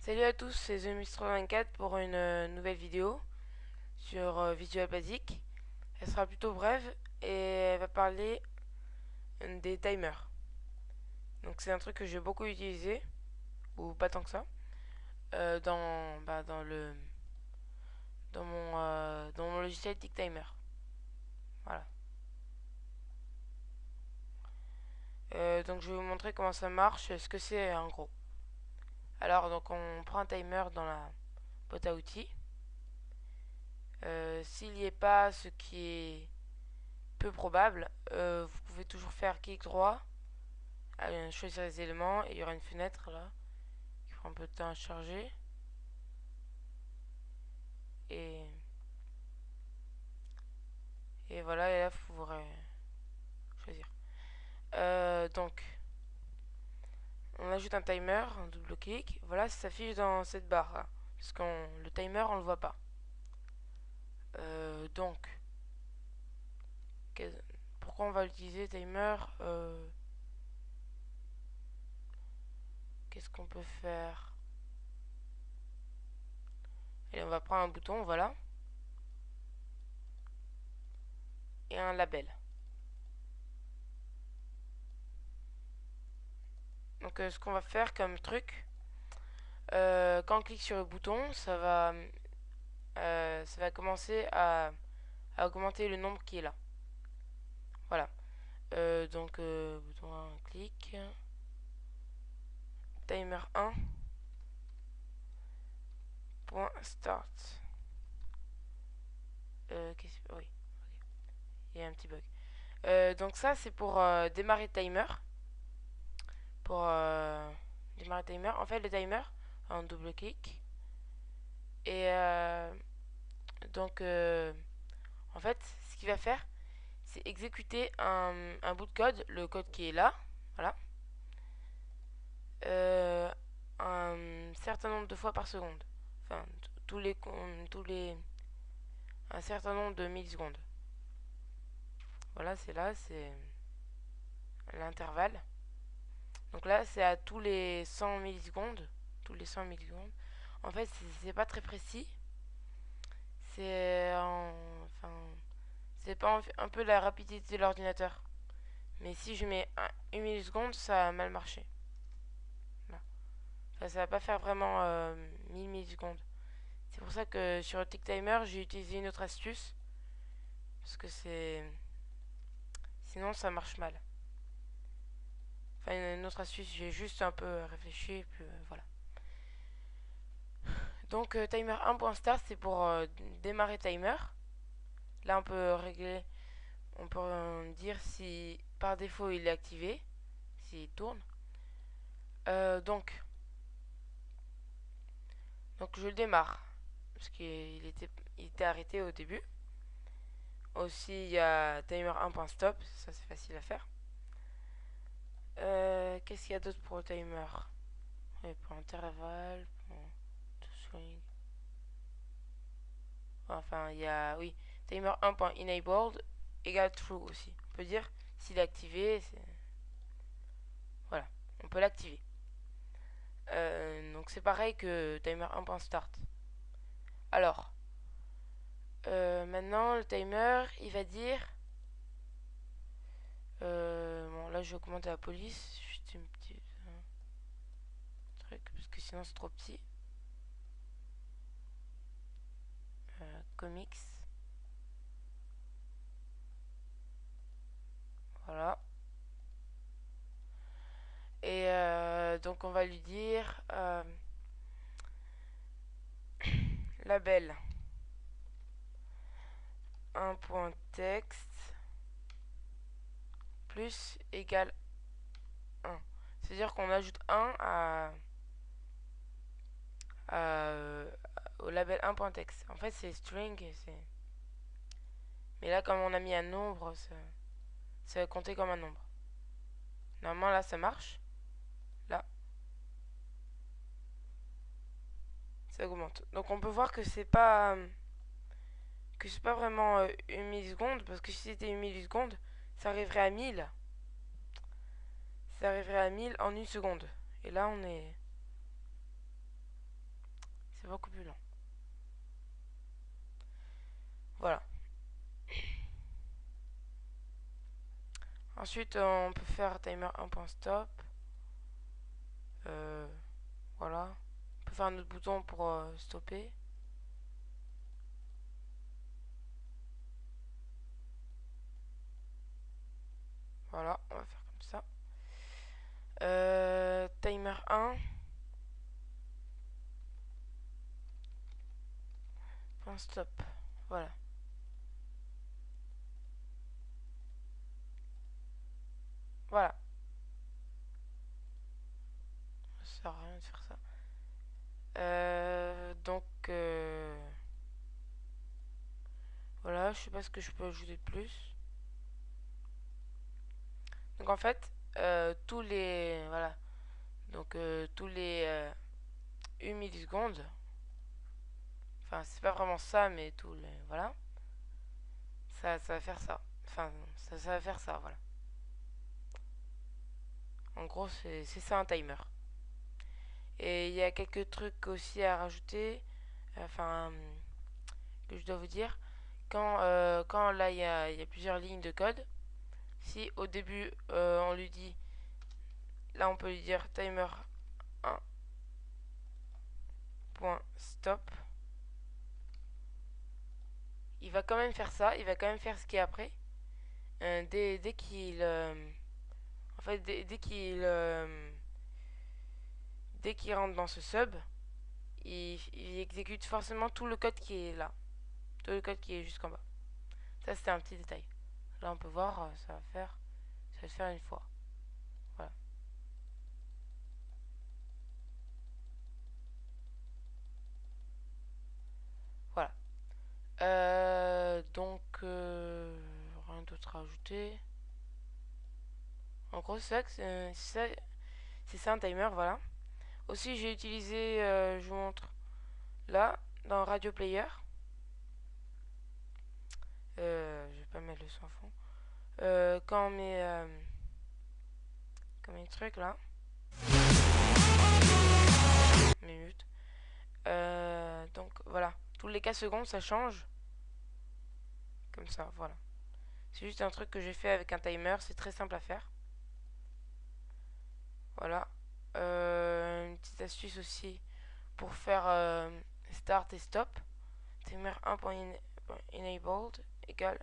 Salut à tous, c'est TheMistro24 pour une nouvelle vidéo sur Visual Basic. Elle sera plutôt brève et elle va parler des timers. Donc c'est un truc que j'ai beaucoup utilisé, ou pas tant que ça, dans mon logiciel TickTimer. Voilà. Donc je vais vous montrer comment ça marche, ce que c'est en gros. Alors donc on prend un timer dans la boîte à outils. S'il n'y est pas, ce qui est peu probable, vous pouvez toujours faire clic droit, choisir les éléments et il y aura une fenêtre là qui prend un peu de temps à charger. Et, et voilà, et là vous pourrez choisir. Donc, on ajoute un timer, un double clic. Voilà, ça s'affiche dans cette barre là. Parce que le timer on le voit pas. Donc, pourquoi on va utiliser timer Qu'est-ce qu'on peut faire? Et on va prendre un bouton, voilà, et un label. Donc ce qu'on va faire comme truc, quand on clique sur le bouton, ça va commencer à augmenter le nombre qui est là. Voilà. Bouton 1, clic. Timer 1. Point start. Oui, il y a un petit bug. Donc ça, c'est pour démarrer le timer. Pour démarrer le timer. En fait, le timer, en double clic. Et donc, en fait, ce qu'il va faire, c'est exécuter un bout de code, le code qui est là, voilà, euh, un certain nombre de fois par seconde. Enfin, tous les, un certain nombre de millisecondes. Voilà, c'est là, c'est l'intervalle. Donc là, c'est à tous les 100 millisecondes. Tous les 100 millisecondes. En fait, c'est pas très précis. Enfin, c'est pas un peu la rapidité de l'ordinateur. Mais si je mets 1 milliseconde, ça a mal marché. Là. Enfin, ça va pas faire vraiment 1000 millisecondes. C'est pour ça que sur le TickTimer, j'ai utilisé une autre astuce. Parce que c'est. Sinon, ça marche mal. Enfin, une autre astuce, j'ai juste un peu réfléchi. Et puis voilà. Donc, timer 1.start, c'est pour démarrer timer. Là, on peut régler. On peut dire si par défaut il est activé. S'il tourne. Euh, donc, donc, je le démarre. Parce il était arrêté au début. Aussi, il y a timer 1.stop. Ça, c'est facile à faire. Qu'est-ce qu'il y a d'autre pour le timer? Oui, pour intervalle, pour to swing. Enfin, il y a, oui, timer 1.enabled égale true aussi. On peut dire s'il est activé, voilà, on peut l'activer. Donc c'est pareil que timer 1.start. Alors, maintenant le timer, il va dire, bon là je vais augmenter la police, juste un petit truc parce que sinon c'est trop petit. Comics, voilà. Et donc on va lui dire label 1.text plus égale 1. C'est-à-dire qu'on ajoute 1 au label 1.text. En fait c'est string, mais là comme on a mis un nombre, ça va compter comme un nombre. Normalement là ça marche. Là, ça augmente. Donc on peut voir que c'est pas vraiment 1 milliseconde, parce que si c'était 1 milliseconde, ça arriverait à 1000. Ça arriverait à 1000 en 1 seconde. Et là, on est. c'est beaucoup plus long. Voilà. Ensuite, on peut faire timer 1.stop. Voilà. On peut faire un autre bouton pour stopper. Voilà, on va faire comme ça. Timer 1. Point stop. Voilà. Voilà. Ça sert à rien de faire ça. Donc, voilà, je sais pas ce que je peux ajouter de plus. Donc en fait, tous les, voilà, donc tous les 1 milliseconde, enfin c'est pas vraiment ça, mais tous les, voilà, ça va faire ça. Enfin, ça va faire ça, voilà. En gros, c'est ça un timer. Et il y a quelques trucs aussi à rajouter, enfin, que je dois vous dire. Quand là, il y a plusieurs lignes de code, si au début, on lui dit, là on peut lui dire timer 1.stop, il va quand même faire ça, il va quand même faire ce qui est après. Dès qu'il en fait dès qu'il rentre dans ce sub, il exécute forcément tout le code qui est là, tout le code qui est jusqu'en bas. Ça c'était un petit détail. Là on peut voir, ça va le faire une fois. Voilà. Voilà. Donc rien d'autre à ajouter. En gros c'est ça que c'est ça un timer, voilà. Aussi j'ai utilisé, je vous montre là dans Radio Player. Je vais pas mettre le son à fond. Quand mes trucs là, minutes. Donc voilà, tous les 4 secondes ça change. Comme ça, voilà. C'est juste un truc que j'ai fait avec un timer, c'est très simple à faire. Voilà. Une petite astuce aussi pour faire start et stop. Timer 1.enabled égale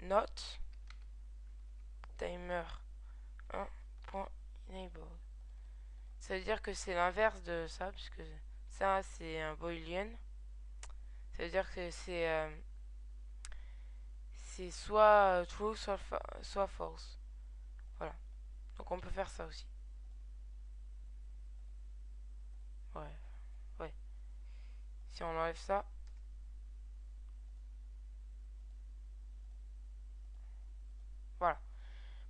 not timer 1.enabled. Ça veut dire que c'est l'inverse de ça, puisque ça c'est un boolean. Ça veut dire que c'est soit true, soit false. Voilà. Donc on peut faire ça aussi. Ouais, ouais. Si on enlève ça, voilà.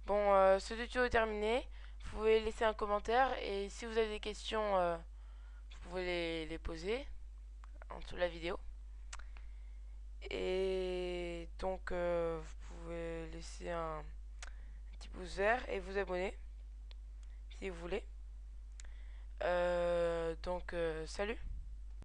Bon, ce tuto est terminé. Vous pouvez laisser un commentaire et si vous avez des questions, vous pouvez les poser en dessous de la vidéo. Et donc, vous pouvez laisser un petit pouce vert et vous abonner si vous voulez. Donc, salut!